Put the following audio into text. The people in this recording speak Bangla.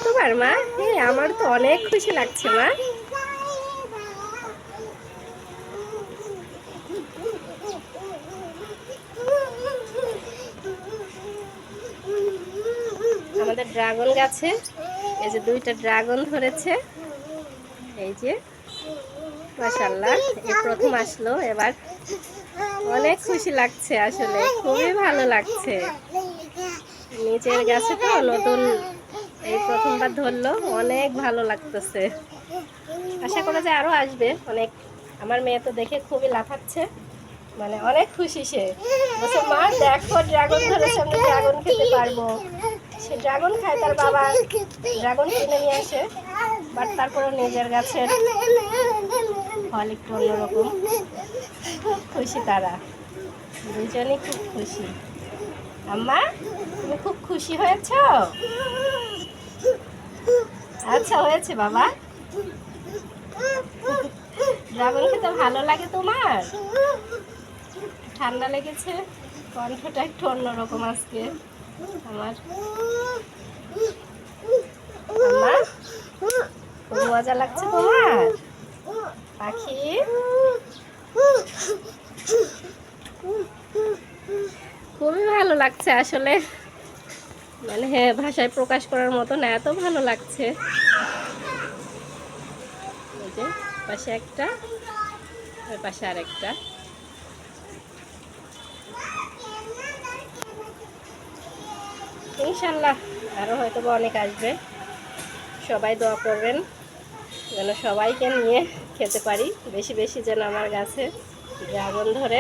তোমার মা? হ্যাঁ, আমার তো অনেক খুশি লাগছে মা। আমাদের ড্রাগন গাছে এই যে দুইটা ড্রাগন ধরেছে, এই যে মাশাআল্লাহ, এই প্রথম আসলো এবার। অনেক খুশি লাগছে, আসলে খুবই ভালো লাগছে। নিচের গাছে তো নতুন, এই প্রথমবার ধরলো, অনেক ভালো লাগতেছে। আশা করা যায় আরো আসবে অনেক। আমার মেয়ে তো দেখে খুবই লাফাচ্ছে, মানে অনেক খুশি সে। বলছে মা দেখো ড্রাগন ধরেছে, আমরা ড্রাগন খেতে পারবো। সে ড্রাগন খায়, তার বাবা ড্রাগন কিনে নিয়ে আসে, বাট তারপরে নিজের গাছের ফল একটু অন্যরকম। খুব খুশি তারা, দুজনেই খুব খুশি। আম্মা তুমি খুব খুশি হয়েছ? আচ্ছা হয়েছে বাবা। ড্রাগন খেতে ভালো লাগে তোমার? ঠান্ডা লেগেছে, কণ্ঠটা একটু অন্যরকম আজকে আমার। আম্মা খুব মজা লাগছে তোমার পাখি? খুবই ভালো লাগছে আসলে, মানে হ্যাঁ, ভাষায় প্রকাশ করার মতো না, এত ভালো লাগছে। এই যে পাশে একটা, ওই পাশে আরেকটা। ইনশাল্লাহ আরো হয়তো বা অনেক আসবে। সবাই দোয়া করবেন যেন সবাইকে নিয়ে খেতে পারি, বেশি বেশি যেন আমার গাছে ড্রাগন ধরে।